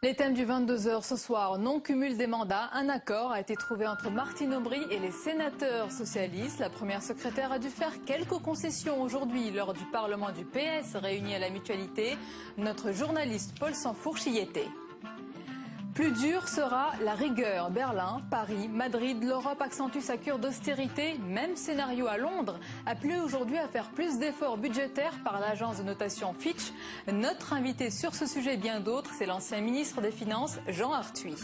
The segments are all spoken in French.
Les thèmes du 22h ce soir, non-cumul des mandats. Un accord a été trouvé entre Martine Aubry et les sénateurs socialistes. La première secrétaire a dû faire quelques concessions aujourd'hui lors du Parlement du PS réuni à la Mutualité. Notre journaliste Paul Sanfourche y était. Plus dur sera la rigueur. Berlin, Paris, Madrid, l'Europe accentue sa cure d'austérité. Même scénario à Londres, appelé aujourd'hui à faire plus d'efforts budgétaires par l'agence de notation Fitch. Notre invité sur ce sujet et bien d'autres, c'est l'ancien ministre des Finances, Jean Arthuis.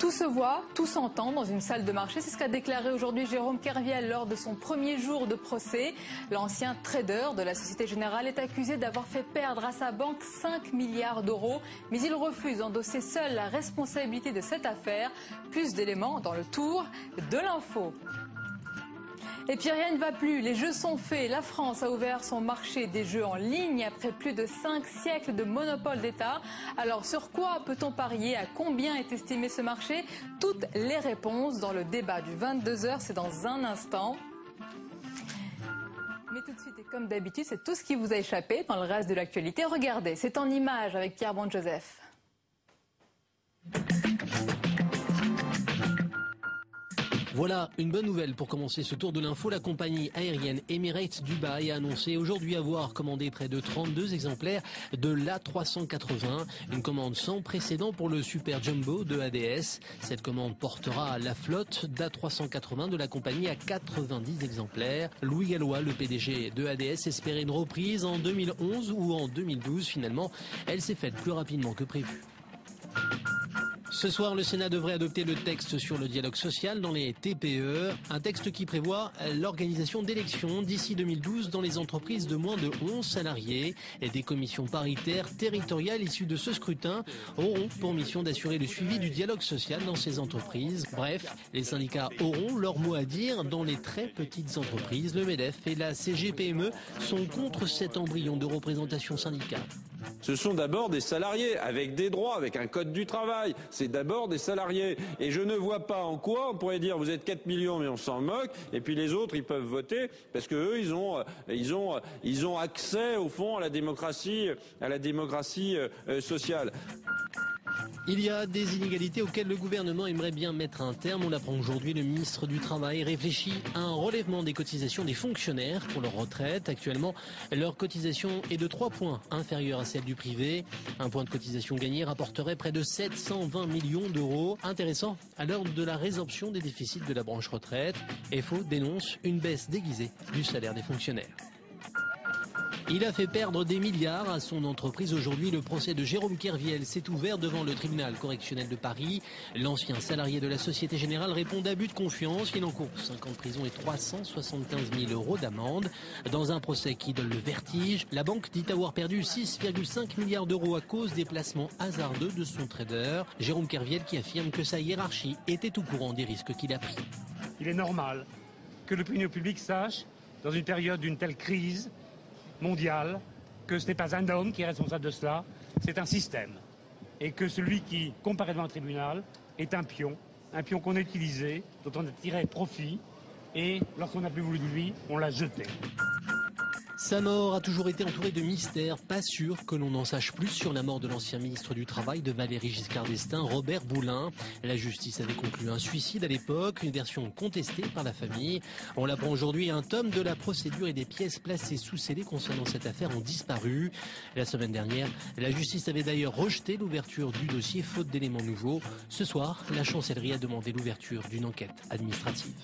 Tout se voit, tout s'entend dans une salle de marché. C'est ce qu'a déclaré aujourd'hui Jérôme Kerviel lors de son premier jour de procès. L'ancien trader de la Société Générale est accusé d'avoir fait perdre à sa banque 5 milliards d'euros. Mais il refuse d'endosser seul la responsabilité de cette affaire. Plus d'éléments dans le tour de l'info. Et puis rien ne va plus, les jeux sont faits. La France a ouvert son marché des jeux en ligne après plus de 5 siècles de monopole d'État. Alors sur quoi peut-on parier? À combien est estimé ce marché? Toutes les réponses dans le débat du 22h, c'est dans un instant. Mais tout de suite et comme d'habitude, c'est tout ce qui vous a échappé dans le reste de l'actualité. Regardez, c'est en images avec Pierre Bon-Joseph. Voilà une bonne nouvelle pour commencer ce tour de l'info. La compagnie aérienne Emirates Dubai a annoncé aujourd'hui avoir commandé près de 32 exemplaires de l'A380, une commande sans précédent pour le Super Jumbo de ADS. Cette commande portera la flotte d'A380 de la compagnie à 90 exemplaires. Louis Gallois, le PDG de ADS, espérait une reprise en 2011 ou en 2012. Finalement, elle s'est faite plus rapidement que prévu. Ce soir, le Sénat devrait adopter le texte sur le dialogue social dans les TPE, un texte qui prévoit l'organisation d'élections d'ici 2012 dans les entreprises de moins de 11 salariés. Et des commissions paritaires territoriales issues de ce scrutin auront pour mission d'assurer le suivi du dialogue social dans ces entreprises. Bref, les syndicats auront leur mot à dire dans les très petites entreprises. Le MEDEF et la CGPME sont contre cet embryon de représentation syndicale. Ce sont d'abord des salariés, avec des droits, avec un code du travail. C'est d'abord des salariés. Et je ne vois pas en quoi on pourrait dire vous êtes 4 millions mais on s'en moque, et puis les autres ils peuvent voter, parce que eux ils ont accès au fond à la démocratie sociale. Il y a des inégalités auxquelles le gouvernement aimerait bien mettre un terme. On l'apprend aujourd'hui, le ministre du Travail réfléchit à un relèvement des cotisations des fonctionnaires pour leur retraite. Actuellement, leur cotisation est de 3 points inférieure à celle du privé. Un point de cotisation gagné rapporterait près de 720 millions d'euros. Intéressant à l'heure de la résorption des déficits de la branche retraite. FO dénonce une baisse déguisée du salaire des fonctionnaires. Il a fait perdre des milliards à son entreprise. Aujourd'hui, le procès de Jérôme Kerviel s'est ouvert devant le tribunal correctionnel de Paris. L'ancien salarié de la Société Générale répond d'abus de confiance. Il encourt 5 ans de prison et 375 000 euros d'amende. Dans un procès qui donne le vertige, la banque dit avoir perdu 6,5 milliards d'euros à cause des placements hasardeux de son trader. Jérôme Kerviel qui affirme que sa hiérarchie était au courant des risques qu'il a pris. Il est normal que l'opinion publique sache, dans une période d'une telle crise mondiale, que ce n'est pas un homme qui est responsable de cela, c'est un système. Et que celui qui comparaît devant un tribunal est un pion qu'on a utilisé, dont on a tiré profit, et lorsqu'on n'a plus voulu de lui, on l'a jeté. Sa mort a toujours été entourée de mystères. Pas sûr que l'on en sache plus sur la mort de l'ancien ministre du Travail de Valéry Giscard d'Estaing, Robert Boulin. La justice avait conclu un suicide à l'époque, une version contestée par la famille. On l'apprend aujourd'hui, un tome de la procédure et des pièces placées sous scellé concernant cette affaire ont disparu. La semaine dernière, la justice avait d'ailleurs rejeté l'ouverture du dossier faute d'éléments nouveaux. Ce soir, la chancellerie a demandé l'ouverture d'une enquête administrative.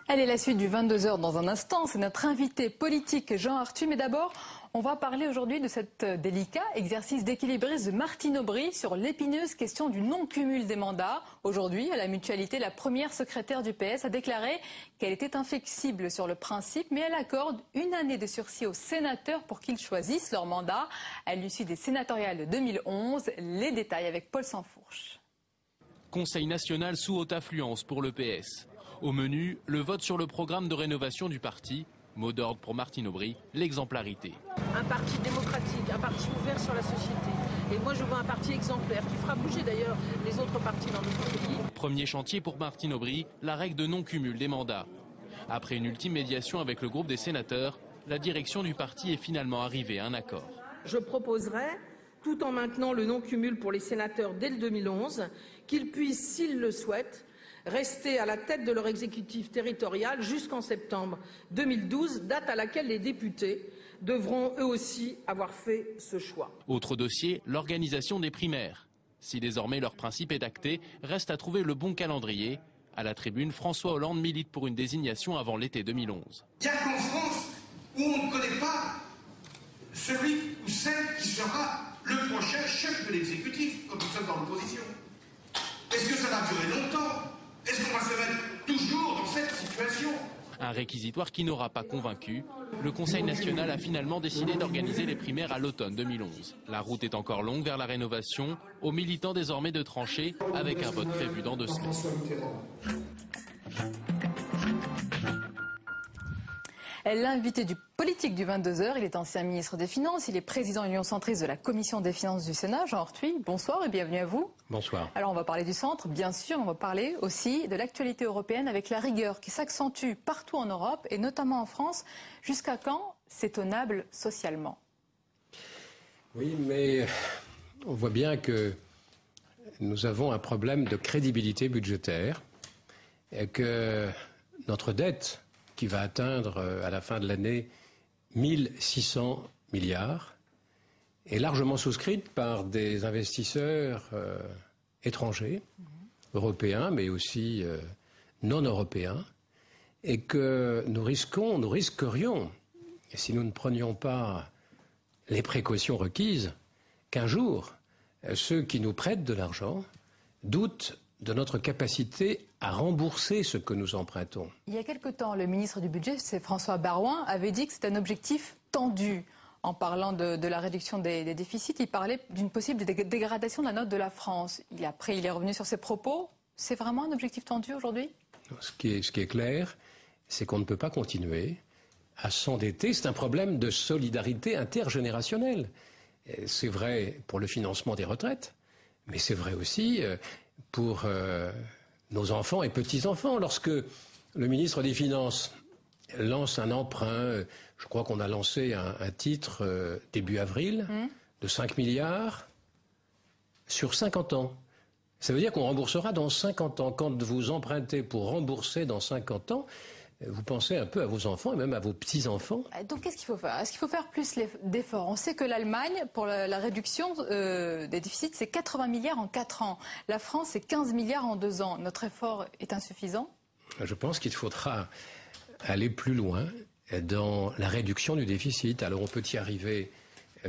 Allez, la suite du 22h dans un instant, c'est notre invité politique Jean Arthuis. Mais d'abord, on va parler aujourd'hui de cet délicat exercice d'équilibrisme de Martine Aubry sur l'épineuse question du non-cumul des mandats. Aujourd'hui, à la Mutualité, la première secrétaire du PS a déclaré qu'elle était inflexible sur le principe, mais elle accorde 1 année de sursis aux sénateurs pour qu'ils choisissent leur mandat à l'issue des sénatoriales de 2011. Les détails avec Paul Sanfourche. Conseil national sous haute affluence pour le PS. Au menu, le vote sur le programme de rénovation du parti. Mot d'ordre pour Martine Aubry, l'exemplarité. Un parti démocratique, un parti ouvert sur la société. Et moi je veux un parti exemplaire qui fera bouger d'ailleurs les autres partis dans notre pays. Premier chantier pour Martine Aubry, la règle de non-cumul des mandats. Après une ultime médiation avec le groupe des sénateurs, la direction du parti est finalement arrivée à un accord. Je proposerai, tout en maintenant le non-cumul pour les sénateurs dès le 2011, qu'ils puissent, s'ils le souhaitent, rester à la tête de leur exécutif territorial jusqu'en septembre 2012, date à laquelle les députés devront eux aussi avoir fait ce choix. Autre dossier, l'organisation des primaires. Si désormais leur principe est acté, reste à trouver le bon calendrier. À la tribune, François Hollande milite pour une désignation avant l'été 2011. Il n'y a qu'en France où on ne connaît pas celui ou celle qui sera le prochain chef de l'exécutif quand nous sommes dans l'opposition. Est-ce que ça va durer longtemps? Est-ce qu'on va se mettre toujours dans cette situation? Un réquisitoire qui n'aura pas convaincu. Le Conseil national a finalement décidé d'organiser les primaires à l'automne 2011. La route est encore longue vers la rénovation, aux militants désormais de trancher, avec un vote prévu dans 2 semaines. L'invité du politique du 22h, il est ancien ministre des Finances, il est président Union centriste de la Commission des Finances du Sénat. Jean Arthuis, bonsoir et bienvenue à vous. Bonsoir. Alors on va parler du centre, bien sûr, on va parler aussi de l'actualité européenne avec la rigueur qui s'accentue partout en Europe et notamment en France. Jusqu'à quand c'est tenable socialement? Oui, mais on voit bien que nous avons un problème de crédibilité budgétaire et que notre dette, qui va atteindre à la fin de l'année 1600 milliards, est largement souscrite par des investisseurs étrangers, européens, mais aussi non européens, et que nous risquerions, si nous ne prenions pas les précautions requises, qu'un jour, ceux qui nous prêtent de l'argent doutent de notre capacité à rembourser ce que nous empruntons. Il y a quelque temps, le ministre du Budget, c'est François Baroin, avait dit que c'était un objectif tendu. En parlant de la réduction des déficits, il parlait d'une possible dégradation de la note de la France. Après, il est revenu sur ses propos. C'est vraiment un objectif tendu aujourd'hui? Ce qui est clair, c'est qu'on ne peut pas continuer à s'endetter. C'est un problème de solidarité intergénérationnelle. C'est vrai pour le financement des retraites, mais c'est vrai aussi pour nos enfants et petits-enfants. Lorsque le ministre des Finances lance un emprunt, je crois qu'on a lancé un titre début avril de 5 milliards sur 50 ans. Ça veut dire qu'on remboursera dans 50 ans. Quand vous empruntez pour rembourser dans 50 ans, vous pensez un peu à vos enfants et même à vos petits-enfants. Donc qu'est-ce qu'il faut faire? Est-ce qu'il faut faire plus d'efforts? On sait que l'Allemagne, pour la réduction des déficits, c'est 80 milliards en 4 ans. La France, c'est 15 milliards en 2 ans. Notre effort est insuffisant? Je pense qu'il faudra aller plus loin dans la réduction du déficit. Alors on peut y arriver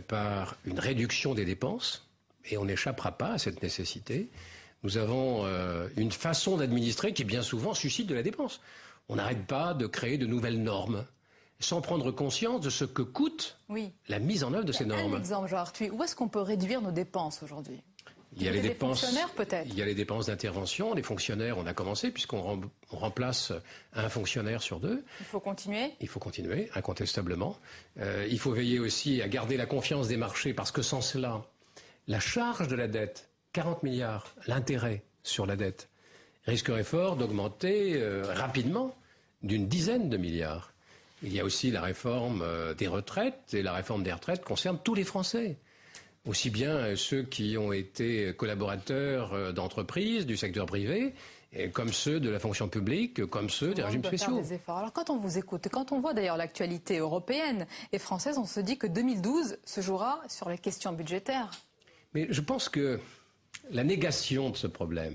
par une réduction des dépenses, et on n'échappera pas à cette nécessité. Nous avons une façon d'administrer qui bien souvent suscite de la dépense. On n'arrête pas de créer de nouvelles normes sans prendre conscience de ce que coûte la mise en œuvre de ces normes. Un exemple, Jean Arthuis, où est-ce qu'on peut réduire nos dépenses aujourd'hui? Il y a les dépenses, fonctionnaires peut-être. Il y a les dépenses d'intervention. Les fonctionnaires, on a commencé puisqu'on remplace un fonctionnaire sur 2. Il faut continuer. Il faut continuer, incontestablement. Il faut veiller aussi à garder la confiance des marchés parce que sans cela, la charge de la dette, 40 milliards, l'intérêt sur la dette, risquerait fort d'augmenter rapidement d'une dizaine de milliards. Il y a aussi la réforme des retraites, et la réforme des retraites concerne tous les Français. Aussi bien ceux qui ont été collaborateurs d'entreprises, du secteur privé, et comme ceux de la fonction publique, comme ceux des régimes spéciaux. Faire des efforts. Alors quand on vous écoute, et quand on voit d'ailleurs l'actualité européenne et française, on se dit que 2012 se jouera sur les questions budgétaires. Mais je pense que la négation de ce problème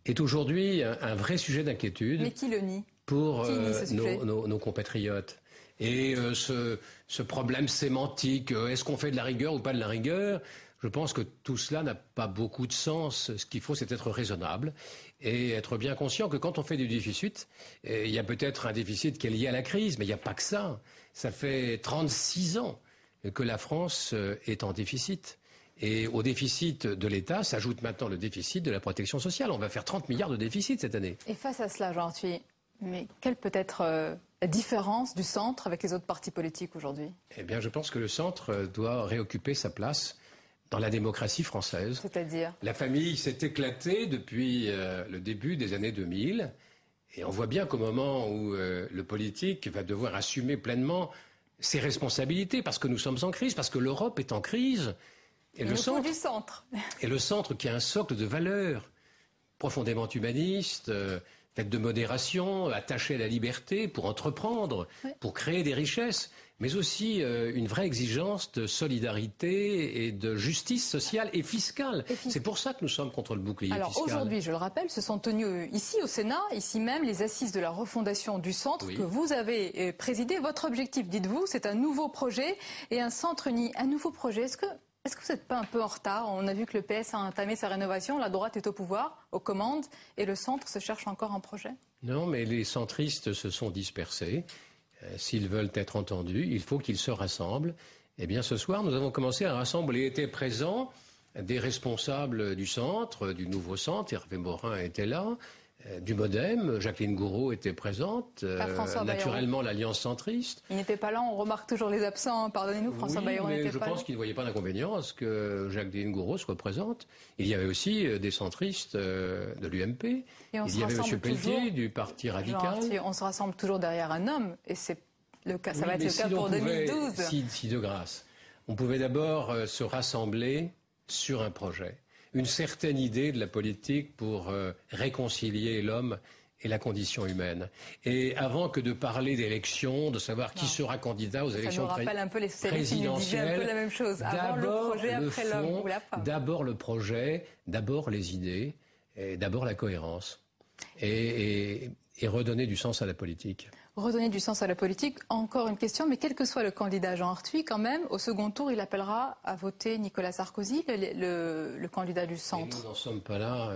est aujourd'hui un vrai sujet d'inquiétude. Mais qui le nie? Pour nos compatriotes. Et ce problème sémantique, est-ce qu'on fait de la rigueur ou pas de la rigueur? Je pense que tout cela n'a pas beaucoup de sens. Ce qu'il faut, c'est être raisonnable et être bien conscient que quand on fait du déficit, il y a peut-être un déficit qui est lié à la crise, mais il n'y a pas que ça. Ça fait 36 ans que la France est en déficit. Et au déficit de l'État s'ajoute maintenant le déficit de la protection sociale. On va faire 30 milliards de déficit cette année. Et face à cela, Jean Arthuis, mais quelle peut être la différence du centre avec les autres partis politiques aujourd'hui? Eh bien, je pense que le centre doit réoccuper sa place dans la démocratie française. C'est-à-dire? La famille s'est éclatée depuis le début des années 2000. Et on voit bien qu'au moment où le politique va devoir assumer pleinement ses responsabilités, parce que nous sommes en crise, parce que l'Europe est en crise. Et le centre, du centre. Et le centre qui a un socle de valeurs profondément humaniste, faite de modération, attaché à la liberté pour entreprendre, pour créer des richesses, mais aussi une vraie exigence de solidarité et de justice sociale et fiscale. C'est pour ça que nous sommes contre le bouclier fiscal. Alors aujourd'hui, je le rappelle, se sont tenues ici au Sénat, ici même, les assises de la refondation du centre que vous avez présidé. Votre objectif, dites-vous, c'est un nouveau projet et un centre uni. Un nouveau projet, est-ce que vous n'êtes pas un peu en retard? On a vu que le PS a entamé sa rénovation, la droite est au pouvoir, aux commandes, et le centre se cherche encore un projet. Non, mais les centristes se sont dispersés. S'ils veulent être entendus, il faut qu'ils se rassemblent. Eh bien, ce soir, nous avons commencé à rassembler. Étaient présents des responsables du centre, du nouveau centre. Hervé Morin était là. Du Modem, Jacqueline Gouraud était présente, naturellement l'Alliance centriste. Il n'était pas là, on remarque toujours les absents, pardonnez-nous, François Bayrou n'était pas là. Je pense qu'il ne voyait pas d'inconvénient à ce que Jacqueline Gouraud soit présente. Il y avait aussi des centristes de l'UMP. Il y avait M. Pelletier du Parti radical. On se rassemble toujours derrière un homme, et c'est le cas, ça va être le cas pour 2012. Si de grâce, on pouvait d'abord se rassembler sur un projet. Une certaine idée de la politique pour réconcilier l'homme et la condition humaine. Et avant que de parler d'élections, de savoir qui sera candidat aux élections présidentielles, ça nous rappelle un peu les socialistes qui nous disaient un peu la même chose. Avant le projet, après l'homme ou la femme. D'abord le projet, d'abord les idées, et d'abord la cohérence. Et redonner du sens à la politique. Redonner du sens à la politique, encore une question, mais quel que soit le candidat Jean Arthuis, quand même, au second tour, il appellera à voter Nicolas Sarkozy, le candidat du centre. Et nous n'en sommes pas là,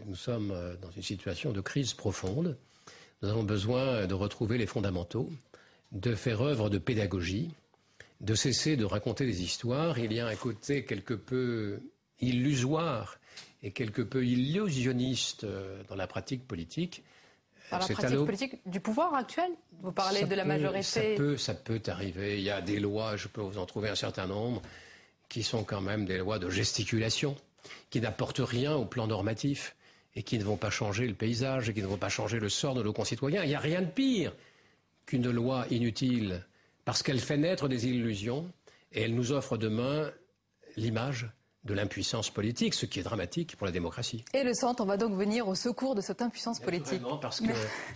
nous sommes dans une situation de crise profonde. Nous avons besoin de retrouver les fondamentaux, de faire œuvre de pédagogie, de cesser de raconter des histoires. Il y a un côté quelque peu illusoire et quelque peu illusionniste dans la pratique politique. Dans la pratique politique du pouvoir actuel? Vous parlez de la majorité. Ça peut arriver. Il y a des lois, je peux vous en trouver un certain nombre, qui sont quand même des lois de gesticulation, qui n'apportent rien au plan normatif et qui ne vont pas changer le paysage et qui ne vont pas changer le sort de nos concitoyens. Il n'y a rien de pire qu'une loi inutile, parce qu'elle fait naître des illusions et elle nous offre demain l'image de l'impuissance politique, ce qui est dramatique pour la démocratie. Et le centre va donc venir au secours de cette impuissance politique. Parce que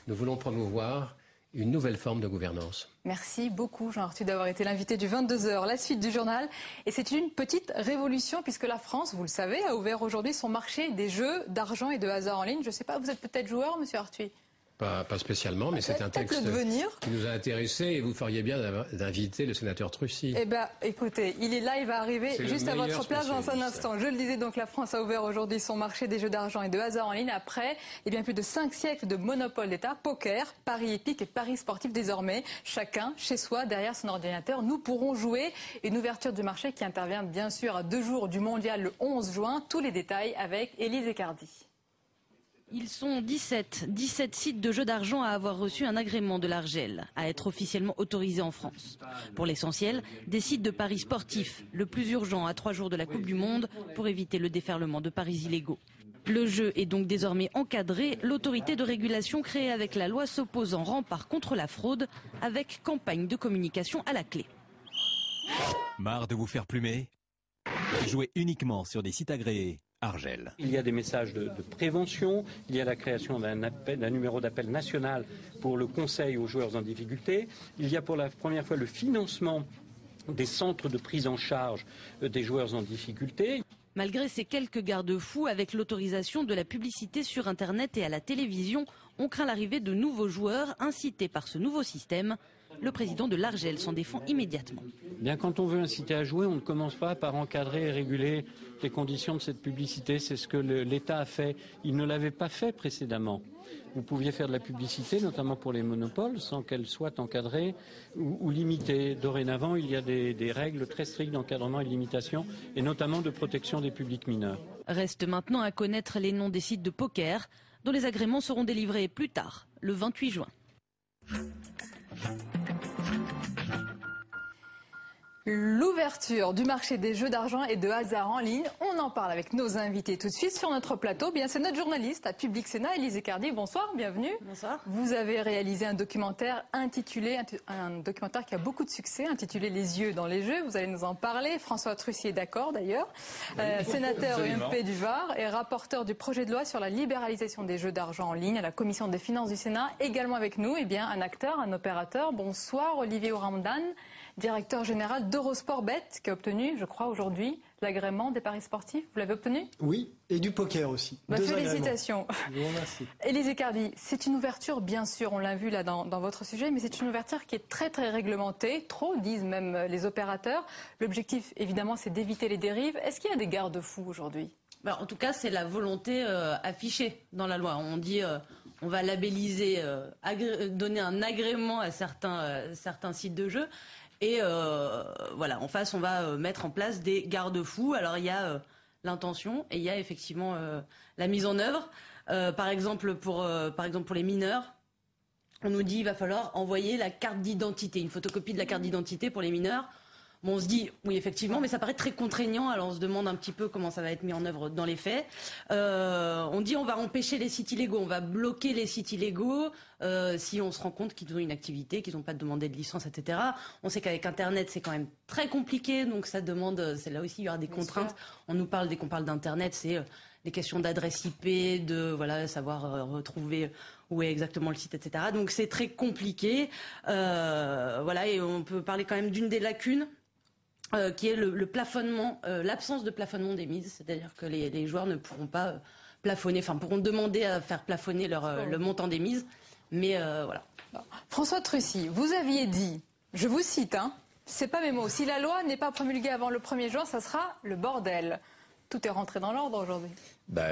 nous voulons promouvoir une nouvelle forme de gouvernance. Merci beaucoup Jean Arthuis d'avoir été l'invité du 22h. La suite du journal, et c'est une petite révolution puisque la France, vous le savez, a ouvert aujourd'hui son marché des jeux d'argent et de hasard en ligne. Je ne sais pas, vous êtes peut-être joueur, monsieur Arthuis? Pas spécialement, mais c'est un texte qui nous a intéressés et vous feriez bien d'inviter le sénateur Trucy. Eh bien, écoutez, il est là, il va arriver juste à votre place dans un instant. Je le disais, donc la France a ouvert aujourd'hui son marché des jeux d'argent et de hasard en ligne après plus de 5 siècles de monopole d'État, poker, paris épique et paris sportif désormais. Chacun, chez soi, derrière son ordinateur, nous pourrons jouer. Une ouverture du marché qui intervient bien sûr à 2 jours du mondial le 11 juin. Tous les détails avec Élise Ecardi. Ils sont 17 sites de jeux d'argent à avoir reçu un agrément de l'Arjel, à être officiellement autorisés en France. Pour l'essentiel, des sites de paris sportifs, le plus urgent à 3 jours de la Coupe du Monde, pour éviter le déferlement de paris illégaux. Le jeu est donc désormais encadré. L'autorité de régulation créée avec la loi s'oppose en rempart contre la fraude, avec campagne de communication à la clé. Marre de vous faire plumer? Jouez uniquement sur des sites agréés. Argel. Il y a des messages de prévention, il y a la création d'un numéro d'appel national pour le conseil aux joueurs en difficulté, il y a pour la première fois le financement des centres de prise en charge des joueurs en difficulté. Malgré ces quelques garde-fous, avec l'autorisation de la publicité sur Internet et à la télévision, on craint l'arrivée de nouveaux joueurs incités par ce nouveau système. Le président de l'Arjel s'en défend immédiatement. Bien, quand on veut inciter à jouer, on ne commence pas par encadrer et réguler les conditions de cette publicité. C'est ce que l'État a fait. Il ne l'avait pas fait précédemment. Vous pouviez faire de la publicité, notamment pour les monopoles, sans qu'elle soit encadrée ou limitée. Dorénavant, il y a des règles très strictes d'encadrement et de limitation, et notamment de protection des publics mineurs. Reste maintenant à connaître les noms des sites de poker, dont les agréments seront délivrés plus tard, le 28 juin. L'ouverture du marché des jeux d'argent et de hasard en ligne, on en parle avec nos invités tout de suite sur notre plateau. Bien, c'est notre journaliste à Public Sénat, Élise Ecardy. Bonsoir, bienvenue. Bonsoir. Vous avez réalisé un documentaire qui a beaucoup de succès, intitulé Les yeux dans les jeux. Vous allez nous en parler. François Trucy est d'accord d'ailleurs, sénateur UMP du Var et rapporteur du projet de loi sur la libéralisation des jeux d'argent en ligne à la Commission des finances du Sénat. Également avec nous, un acteur, un opérateur. Bonsoir, Olivier Oramdan, directeur général d'Eurosport-Bet, qui a obtenu, je crois, aujourd'hui, l'agrément des paris sportifs. Vous l'avez obtenu? Oui, et du poker aussi. Félicitations. Je vous remercie. Élise Ecardy, c'est une ouverture, bien sûr, on l'a vu là dans votre sujet, mais c'est une ouverture qui est très très réglementée, trop disent même les opérateurs. L'objectif, évidemment, c'est d'éviter les dérives. Est-ce qu'il y a des garde-fous aujourd'hui? En tout cas, c'est la volonté affichée dans la loi. On dit on va labelliser, donner un agrément à certains sites de jeux. Et voilà, en face, on va mettre en place des garde-fous. Alors, il y a l'intention et il y a effectivement la mise en œuvre. Par exemple, pour les mineurs, on nous dit qu'il va falloir envoyer la carte d'identité, une photocopie de la carte d'identité pour les mineurs. Bon, on se dit, oui, effectivement, mais ça paraît très contraignant. Alors, on se demande un petit peu comment ça va être mis en œuvre dans les faits. On dit, on va empêcher les sites illégaux, on va bloquer les sites illégaux si on se rend compte qu'ils ont une activité, qu'ils n'ont pas demandé de licence, etc. On sait qu'avec Internet, c'est quand même très compliqué, donc ça demande, c'est là aussi, il y aura des contraintes. Dès qu'on parle d'Internet, c'est des questions d'adresse IP, de savoir retrouver où est exactement le site, etc. Donc, c'est très compliqué. Et on peut parler quand même d'une des lacunes. Qui est le plafonnement, l'absence de plafonnement des mises, c'est-à-dire que les joueurs ne pourront pas plafonner, pourront demander à faire plafonner le montant des mises, mais voilà. François Trucy, vous aviez dit, je vous cite, c'est pas mes mots, si la loi n'est pas promulguée avant le 1er juin, ça sera le bordel. Tout est rentré dans l'ordre aujourd'hui.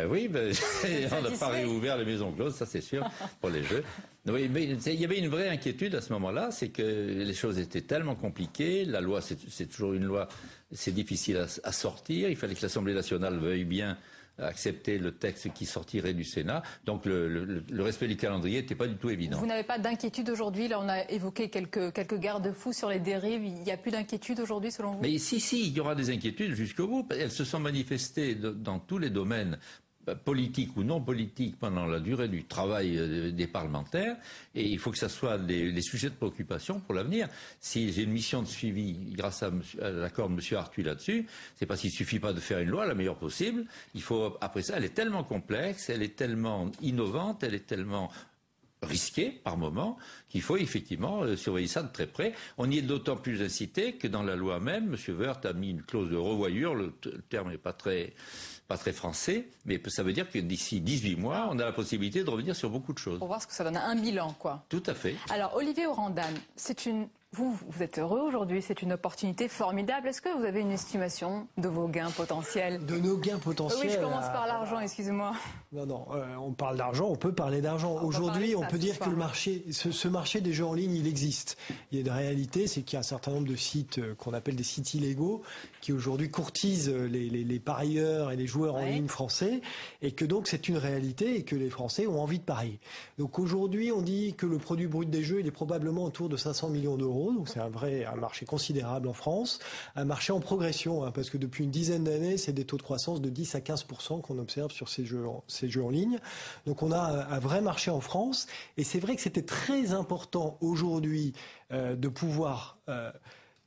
Oui, on n'a pas réouvert les maisons closes, ça c'est sûr, pour les jeux. Oui, mais il y avait une vraie inquiétude à ce moment-là, c'est que les choses étaient tellement compliquées, la loi c'est toujours une loi, c'est difficile à sortir, il fallait que l'Assemblée nationale veuille bien accepter le texte qui sortirait du Sénat, donc le respect du calendrier n'était pas du tout évident. Vous n'avez pas d'inquiétude aujourd'hui? Là, on a évoqué quelques garde-fous sur les dérives, il n'y a plus d'inquiétude aujourd'hui selon vous? Mais si, il y aura des inquiétudes jusqu'au bout, elles se sont manifestées dans tous les domaines, politique ou non politique, pendant la durée du travail des parlementaires, et il faut que ça soit des sujets de préoccupation pour l'avenir. Si j'ai une mission de suivi grâce à l'accord de M. Arthuis là-dessus, c'est parce qu'il suffit pas de faire une loi la meilleure possible, il faut, après ça, elle est tellement complexe, elle est tellement innovante, elle est tellement risqué par moment qu'il faut effectivement surveiller ça de très près. On y est d'autant plus incité que dans la loi même, M. Woerth a mis une clause de revoyure, le terme n'est pas très français, mais ça veut dire que d'ici 18 mois, on a la possibilité de revenir sur beaucoup de choses. Pour voir ce que ça donne, un bilan, quoi. Tout à fait. Alors, Olivier Oramdan, vous êtes heureux aujourd'hui, c'est une opportunité formidable. Est-ce que vous avez une estimation de vos gains potentiels? De nos gains potentiels? Oui, je commence par l'argent, excusez-moi. Non, on parle d'argent, on peut parler d'argent. Aujourd'hui, on peut dire que le marché, ce marché des jeux en ligne, il existe. Il y a une réalité, c'est qu'il y a un certain nombre de sites qu'on appelle des sites illégaux, qui aujourd'hui courtisent les parieurs et les joueurs en ligne français, et que donc c'est une réalité et que les Français ont envie de parier. Donc aujourd'hui, on dit que le produit brut des jeux, il est probablement autour de 500 millions d'euros. Donc c'est un marché considérable en France, un marché en progression, parce que depuis une dizaine d'années, c'est des taux de croissance de 10 à 15% qu'on observe sur ces jeux en ligne. Donc on a un vrai marché en France, et c'est vrai que c'était très important aujourd'hui de pouvoir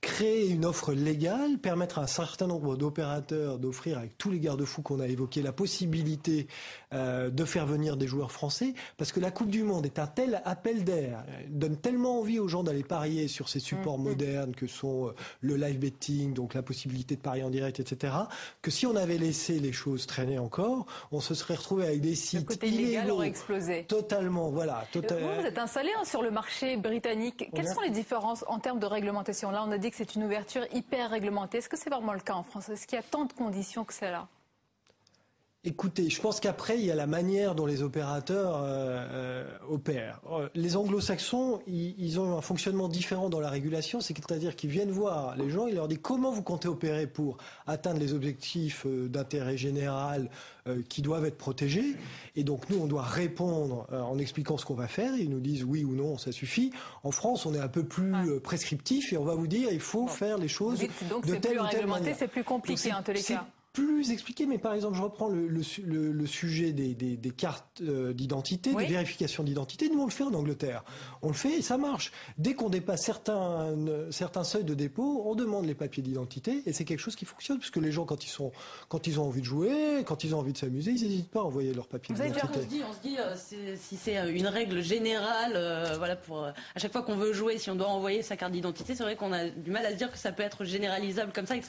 créer une offre légale, permettre à un certain nombre d'opérateurs d'offrir, avec tous les garde-fous qu'on a évoqués, la possibilité de faire venir des joueurs français, parce que la Coupe du Monde est un tel appel d'air, donne tellement envie aux gens d'aller parier sur ces supports modernes que sont le live betting, donc la possibilité de parier en direct, etc., que si on avait laissé les choses traîner encore, on se serait retrouvé avec des sites illégaux. Le côté illégal aurait explosé. Totalement, voilà. Vous êtes installé sur le marché britannique. Quelles sont les différences en termes de réglementation? Là, on a dit que c'est une ouverture hyper réglementée. Est-ce que c'est vraiment le cas en France? Est-ce qu'il y a tant de conditions que celle-là? Écoutez, je pense qu'après, il y a la manière dont les opérateurs opèrent. Les anglo-saxons, ils ont un fonctionnement différent dans la régulation, c'est-à-dire qu'ils viennent voir les gens, ils leur disent comment vous comptez opérer pour atteindre les objectifs d'intérêt général qui doivent être protégés. Et donc nous, on doit répondre en expliquant ce qu'on va faire. Ils nous disent oui ou non, ça suffit. En France, on est un peu plus prescriptif et on va vous dire il faut faire les choses donc de telle ou telle manière. C'est plus compliqué en tous les cas. Plus expliqué, mais par exemple, je reprends le sujet des cartes d'identité, des vérifications d'identité. Nous, on le fait en Angleterre. On le fait et ça marche. Dès qu'on dépasse certains seuils de dépôt, on demande les papiers d'identité et c'est quelque chose qui fonctionne puisque les gens, quand ils ont envie de jouer, quand ils ont envie de s'amuser, ils n'hésitent pas à envoyer leurs papiers d'identité. On se dit si c'est une règle générale, voilà, pour à chaque fois qu'on veut jouer, si on doit envoyer sa carte d'identité, c'est vrai qu'on a du mal à se dire que ça peut être généralisable comme ça et que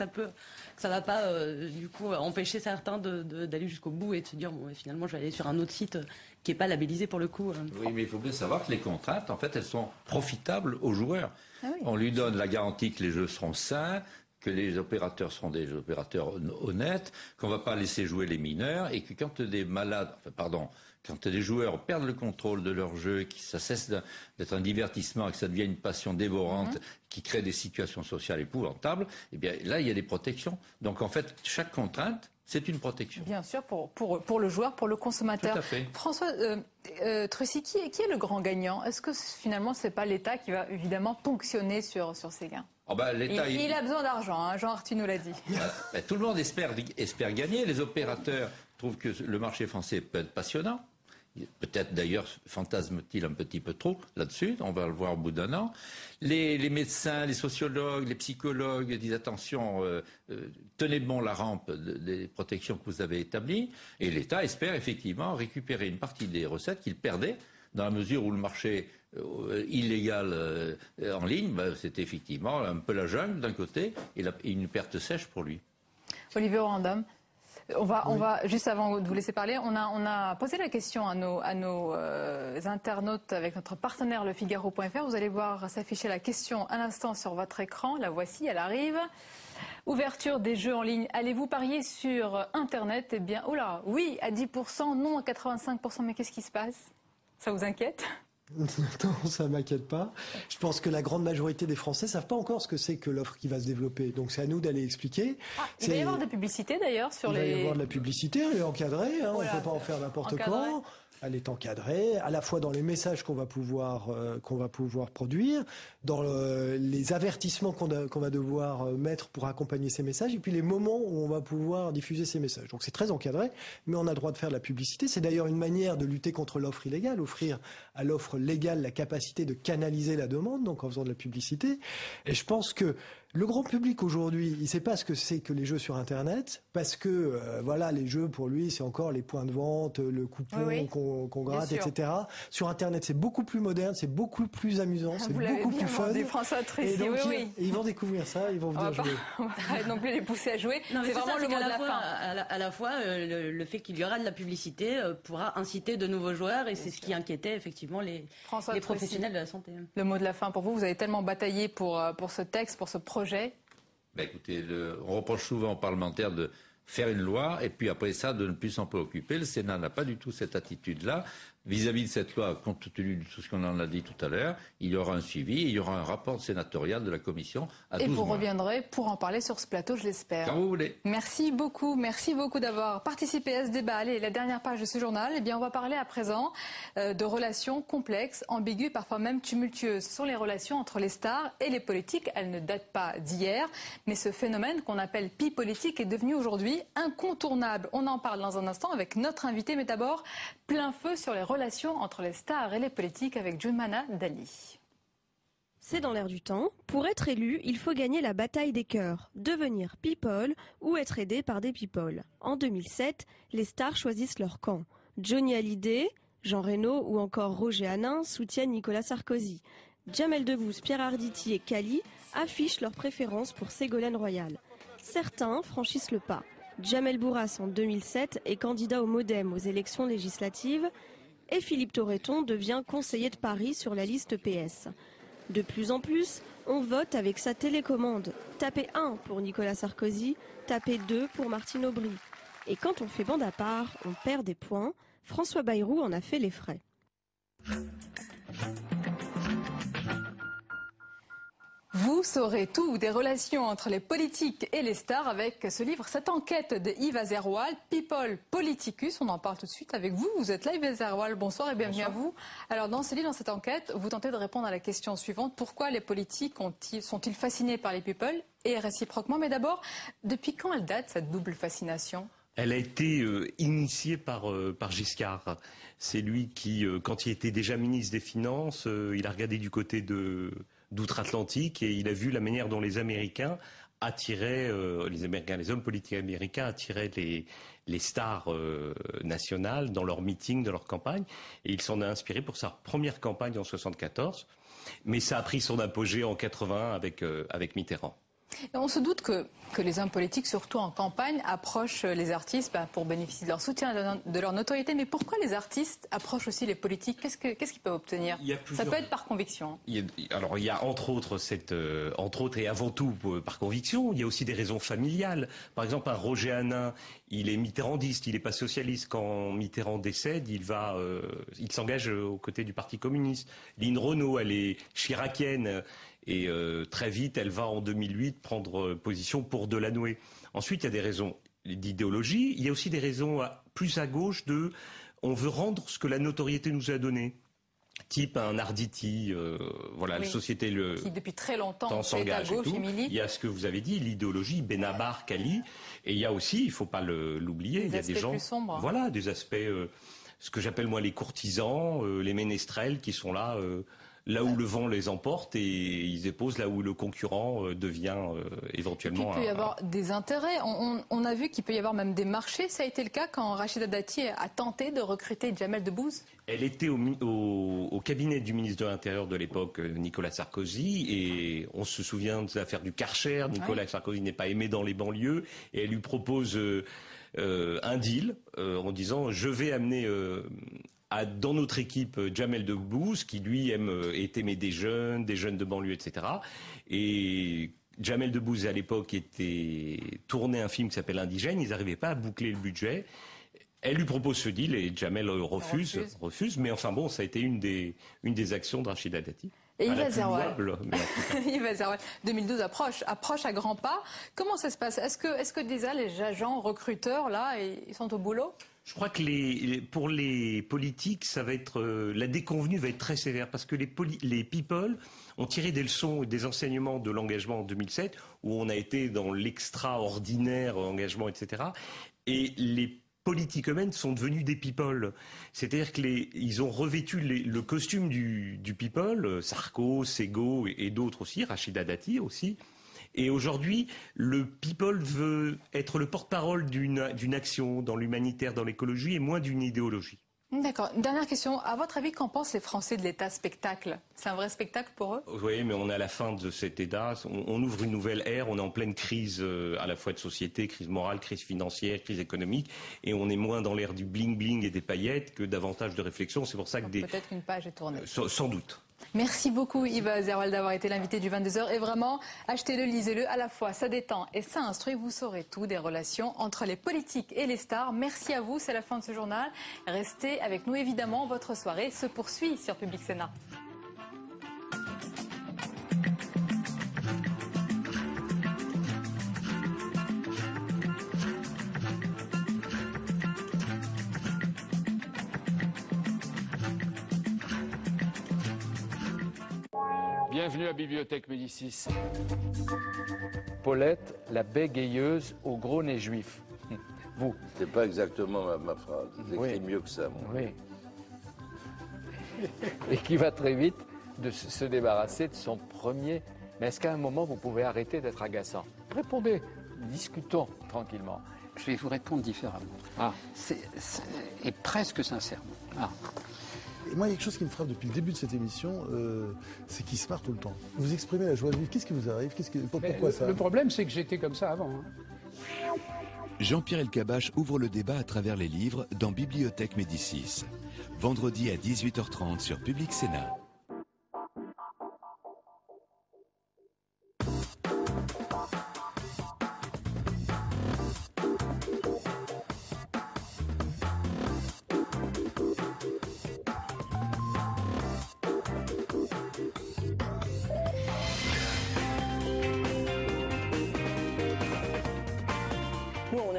ça va pas du coup empêcher certains d'aller jusqu'au bout et de se dire bon, finalement je vais aller sur un autre site qui n'est pas labellisé pour le coup. Oui, mais il faut bien savoir que les contraintes, en fait, elles sont profitables aux joueurs. Ah oui. On lui donne la garantie que les jeux seront sains, que les opérateurs seront des opérateurs honnêtes, qu'on ne va pas laisser jouer les mineurs et que quand quand des joueurs perdent le contrôle de leur jeu, que ça cesse d'être un divertissement et que ça devient une passion dévorante qui crée des situations sociales épouvantables, eh bien là, il y a des protections. Donc en fait, chaque contrainte, c'est une protection. Bien sûr, pour le joueur, pour le consommateur. Tout à fait. François Trucy, qui est le grand gagnant? Est-ce que finalement, ce n'est pas l'État qui va évidemment ponctionner sur ces gains? L'État, il a besoin d'argent, hein, Jean Arthuis nous l'a dit. Tout le monde espère gagner. Les opérateurs trouvent que le marché français peut être passionnant. Peut-être d'ailleurs fantasme-t-il un petit peu trop là-dessus, on va le voir au bout d'un an. Les médecins, les sociologues, les psychologues disent attention, tenez bon la rampe des protections que vous avez établies. Et l'État espère effectivement récupérer une partie des recettes qu'il perdait dans la mesure où le marché illégal en ligne, c'est effectivement un peu la jungle d'un côté et une perte sèche pour lui. Olivier Randam. On va juste avant de vous laisser parler, on a posé la question à nos internautes avec notre partenaire lefigaro.fr. Vous allez voir s'afficher la question à l'instant sur votre écran. La voici, elle arrive. Ouverture des jeux en ligne. Allez-vous parier sur Internet? Eh bien, oui à 10%, non à 85%. Mais qu'est-ce qui se passe? Ça vous inquiète? Non, ça m'inquiète pas. Je pense que la grande majorité des Français savent pas encore ce que c'est que l'offre qui va se développer. Donc c'est à nous d'aller expliquer. Il va y avoir des publicités d'ailleurs sur les... Il va y avoir de la publicité, elle est encadrée, on ne peut pas en faire n'importe quand. Elle est encadrée, à la fois dans les messages qu'on va pouvoir produire, dans les avertissements qu'on va devoir mettre pour accompagner ces messages, et puis les moments où on va pouvoir diffuser ces messages. Donc c'est très encadré, mais on a le droit de faire de la publicité. C'est d'ailleurs une manière de lutter contre l'offre illégale, offrir à l'offre légale la capacité de canaliser la demande, donc en faisant de la publicité. Et je pense que le grand public aujourd'hui, il ne sait pas ce que c'est que les jeux sur Internet, parce que les jeux pour lui, c'est encore les points de vente, le coupon qu'on gratte, etc. Sur Internet, c'est beaucoup plus moderne, c'est beaucoup plus amusant, c'est beaucoup plus fun. François Trucy, et donc, ils vont découvrir ça, ils vont venir jouer. On va pas non plus les pousser à jouer. C'est vraiment le mot de la fin. À la fois, le fait qu'il y aura de la publicité pourra inciter de nouveaux joueurs, et c'est ce qui inquiétait effectivement les professionnels de la santé. Le mot de la fin pour vous. Vous avez tellement bataillé pour ce texte, pour ce projet. Écoutez, on reproche souvent aux parlementaires de faire une loi et puis après ça de ne plus s'en préoccuper. Le Sénat n'a pas du tout cette attitude-là. Vis-à-vis de cette loi, compte tenu de tout ce qu'on en a dit tout à l'heure, il y aura un suivi, il y aura un rapport sénatorial de la Commission à 12 mois. Et vous reviendrez pour en parler sur ce plateau, je l'espère. Quand vous voulez. Merci beaucoup d'avoir participé à ce débat. Allez, la dernière page de ce journal, on va parler à présent de relations complexes, ambiguës, parfois même tumultueuses. Ce sont les relations entre les stars et les politiques. Elles ne datent pas d'hier, mais ce phénomène qu'on appelle pi-politique est devenu aujourd'hui incontournable. On en parle dans un instant avec notre invité, mais d'abord, plein feu sur les relations entre les stars et les politiques avec Junmana Dali. C'est dans l'air du temps. Pour être élu, il faut gagner la bataille des cœurs, devenir people ou être aidé par des people. En 2007, les stars choisissent leur camp. Johnny Hallyday, Jean Reno ou encore Roger Hanin soutiennent Nicolas Sarkozy. Jamel Debbouze, Pierre Arditi et Kali affichent leur préférence pour Ségolène Royal. Certains franchissent le pas. Jamel Bourras en 2007 est candidat au MoDem aux élections législatives et Philippe Torreton devient conseiller de Paris sur la liste PS. De plus en plus, on vote avec sa télécommande. Tapez 1 pour Nicolas Sarkozy, tapez 2 pour Martine Aubry. Et quand on fait bande à part, on perd des points. François Bayrou en a fait les frais. Vous saurez tout des relations entre les politiques et les stars avec ce livre, cette enquête de Yves Azerwal, People Politicus. On en parle tout de suite avec vous. Vous êtes là, Yves Azerwal. Bonsoir et bienvenue à vous. Alors, dans ce livre, dans cette enquête, vous tentez de répondre à la question suivante. Pourquoi les politiques sont-ils fascinés par les people et réciproquement? Mais d'abord, depuis quand elle date, cette double fascination? Elle a été initiée par Giscard. C'est lui qui, quand il était déjà ministre des Finances, il a regardé du côté d'outre-Atlantique et il a vu la manière dont les Américains attiraient, les hommes politiques américains attiraient les stars nationales dans leurs meetings, dans leurs campagnes. Et il s'en a inspiré pour sa première campagne en 1974. Mais ça a pris son apogée en 1981 avec Mitterrand. Et on se doute que les hommes politiques, surtout en campagne, approchent les artistes pour bénéficier de leur soutien, de leur notoriété. Mais pourquoi les artistes approchent aussi les politiques? Qu'est-ce qu'ils peuvent obtenir? Ça peut être par conviction. Il y a entre autres et avant tout par conviction, il y a aussi des raisons familiales. Par exemple, un Roger Hanin, il est mitterrandiste, il n'est pas socialiste. Quand Mitterrand décède, il s'engage aux côtés du Parti communiste. Lynn Renault, elle est chiracienne. Et très vite, elle va en 2008 prendre position pour Delanoë. Ensuite, il y a des raisons d'idéologie. Il y a aussi des raisons plus à gauche on veut rendre ce que la notoriété nous a donné. Type un Arditi, voilà, oui, la société qui depuis très longtemps s'engage à gauche et milite. Il y a ce que vous avez dit, l'idéologie, Benabar, Kali. Et il y a aussi, il ne faut pas l'oublier, il y a des gens, plus sombres. Voilà, des aspects, ce que j'appelle moi les courtisans, les ménestrels qui sont là. Là où le vent les emporte et ils éposent là où le concurrent devient éventuellement... Il peut y avoir des intérêts. On a vu qu'il peut y avoir même des marchés. Ça a été le cas quand Rachida Dati a tenté de recruter Jamel Debbouze. Elle était au cabinet du ministre de l'Intérieur de l'époque, Nicolas Sarkozy, et on se souvient de l'affaire du Karcher. Nicolas Sarkozy n'est pas aimé dans les banlieues et elle lui propose un deal en disant « je vais amener... dans notre équipe Jamel Debbouze, qui lui est aimé des jeunes de banlieue, etc. Et Jamel Debbouze, à l'époque, tournait un film qui s'appelle Indigène. Ils n'arrivaient pas à boucler le budget. Elle lui propose ce deal et Jamel refuse. Mais enfin bon, ça a été une des actions de Rachida Dati. Et Yves Azerwal, 2012 approche à grands pas. Comment ça se passe? Est-ce que déjà les agents recruteurs, là, ils sont au boulot? Je crois que pour les politiques, ça va être la déconvenue va être très sévère parce que les people ont tiré des leçons et des enseignements de l'engagement en 2007 où on a été dans l'extraordinaire engagement, etc. Et les politiques eux-mêmes sont devenus des people. C'est-à-dire qu'ils ont revêtu le costume du people, Sarko, Sego et d'autres aussi, Rachida Dati aussi. Et aujourd'hui, le people veut être le porte-parole d'une action dans l'humanitaire, dans l'écologie et moins d'une idéologie. D'accord. Dernière question. À votre avis, qu'en pensent les Français de l'État spectacle? C'est un vrai spectacle pour eux? Oui, mais on est à la fin de cet État. On ouvre une nouvelle ère. On est en pleine crise à la fois de société, crise morale, crise financière, crise économique. Et on est moins dans l'ère du bling-bling et des paillettes que davantage de réflexion. C'est pour ça que peut-être qu'une page est tournée. Sans doute. Merci beaucoup Yves Azerwal d'avoir été l'invité du 22h et vraiment achetez-le, lisez-le, à la fois ça détend et ça instruit, vous saurez tout des relations entre les politiques et les stars. Merci à vous, c'est la fin de ce journal. Restez avec nous évidemment, votre soirée se poursuit sur Public Sénat. Bienvenue à Bibliothèque Médicis. Paulette, la bégayeuse au gros nez juif. Vous. C'est pas exactement ma phrase. J'écris mieux que ça, moi. Oui. Et qui va très vite de se débarrasser de son premier. Mais est-ce qu'à un moment, vous pouvez arrêter d'être agaçant? Répondez, discutons tranquillement. Je vais vous répondre différemment. Ah. Et presque sincèrement. Ah. Et moi, il y a quelque chose qui me frappe depuis le début de cette émission, c'est qu'il se marre tout le temps. Vous exprimez la joie de vivre. Qu'est-ce qui vous arrive? Pourquoi ça? Le problème, c'est que j'étais comme ça avant. Hein. Jean-Pierre Elkabbach ouvre le débat à travers les livres dans Bibliothèque Médicis. Vendredi à 18h30 sur Public Sénat.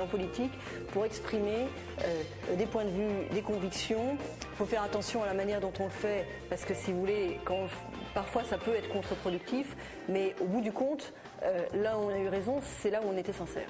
en politique pour exprimer des points de vue, des convictions. Il faut faire attention à la manière dont on le fait, parce que si vous voulez, parfois ça peut être contre-productif, mais au bout du compte, là où on a eu raison, c'est là où on était sincère.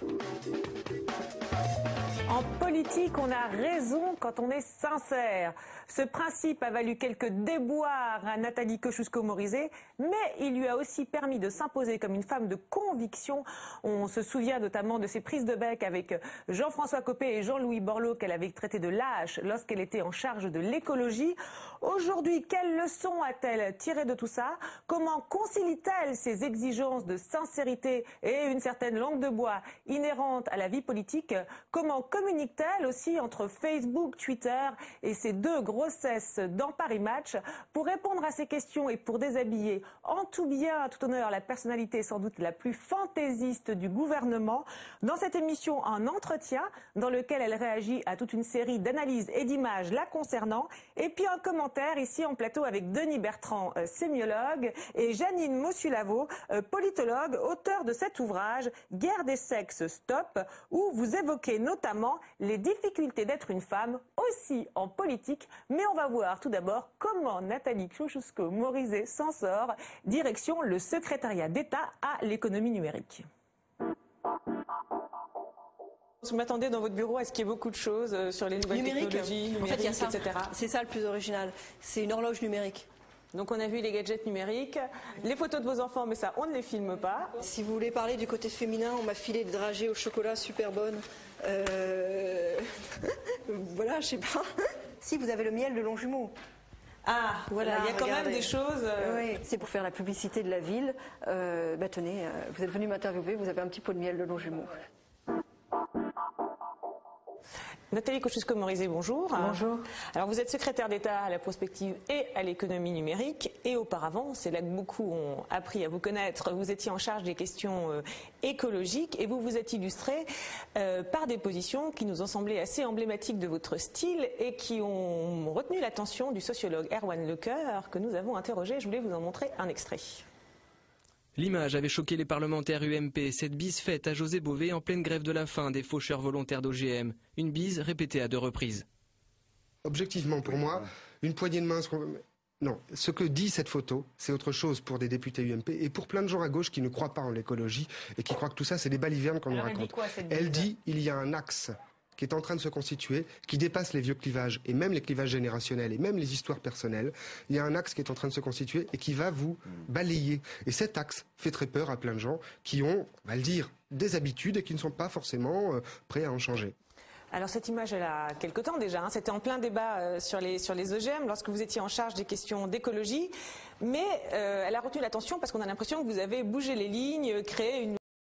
En politique, on a raison quand on est sincère. Ce principe a valu quelques déboires à Nathalie Kosciusko-Morizet, mais il lui a aussi permis de s'imposer comme une femme de conviction. On se souvient notamment de ses prises de bec avec Jean-François Copé et Jean-Louis Borloo qu'elle avait traité de lâches lorsqu'elle était en charge de l'écologie. Aujourd'hui, quelles leçons a-t-elle tirées de tout ça? Comment concilie-t-elle ses exigences de sincérité et une certaine langue de bois inhérente à la vie politique? Comment communique-t-elle aussi entre Facebook, Twitter et ces deux grossesses dans Paris Match? Pour répondre à ces questions et pour déshabiller en tout bien, tout honneur, la personnalité sans doute la plus fantaisiste du gouvernement, dans cette émission un entretien dans lequel elle réagit à toute une série d'analyses et d'images la concernant, et puis un commentaire ici en plateau avec Denis Bertrand, sémiologue, et Janine Mossulavo, politologue, auteur de cet ouvrage Guerre des sexes, stop, où vous évoquez notamment les difficultés d'être une femme aussi en politique. Mais on va voir tout d'abord comment Nathalie Kosciusko-Morizet s'en sort. Direction le secrétariat d'État à l'économie numérique. Vous m'attendez dans votre bureau à ce qu'il y ait beaucoup de choses sur les nouvelles technologies, numériques, en fait, il y a ça. etc. C'est ça le plus original. C'est une horloge numérique. Donc on a vu les gadgets numériques, les photos de vos enfants, mais ça on ne les filme pas. Si vous voulez parler du côté féminin, on m'a filé des dragées au chocolat super bonnes. Voilà, je sais pas. Si, vous avez le miel de Longjumeau. Ah, voilà, il y a quand même des choses... Oui, c'est pour faire la publicité de la ville. Tenez, vous êtes venu m'interviewer, vous avez un petit pot de miel de Longjumeau. Nathalie Kosciusko-Morizet, bonjour. Bonjour. Alors vous êtes secrétaire d'État à la prospective et à l'économie numérique, et auparavant, c'est là que beaucoup ont appris à vous connaître, vous étiez en charge des questions écologiques et vous vous êtes illustré par des positions qui nous ont semblé assez emblématiques de votre style et qui ont retenu l'attention du sociologue Erwan Lecoeur que nous avons interrogé. Je voulais vous en montrer un extrait. L'image avait choqué les parlementaires UMP, cette bise faite à José Bové en pleine grève de la faim des faucheurs volontaires d'OGM. Une bise répétée à 2 reprises. Objectivement, pour moi, une poignée de main... Non, ce que dit cette photo, c'est autre chose pour des députés UMP et pour plein de gens à gauche qui ne croient pas en l'écologie et qui croient que tout ça, c'est des balivernes qu'on nous raconte. Elle dit il y a un axe qui est en train de se constituer, qui dépasse les vieux clivages, et même les clivages générationnels, et même les histoires personnelles. Il y a un axe qui est en train de se constituer et qui va vous balayer. Et cet axe fait très peur à plein de gens qui ont, on va le dire, des habitudes et qui ne sont pas forcément prêts à en changer. Alors cette image, elle a quelque temps déjà, hein. C'était en plein débat sur les OGM lorsque vous étiez en charge des questions d'écologie, mais elle a retenu l'attention parce qu'on a l'impression que vous avez bougé les lignes, créé une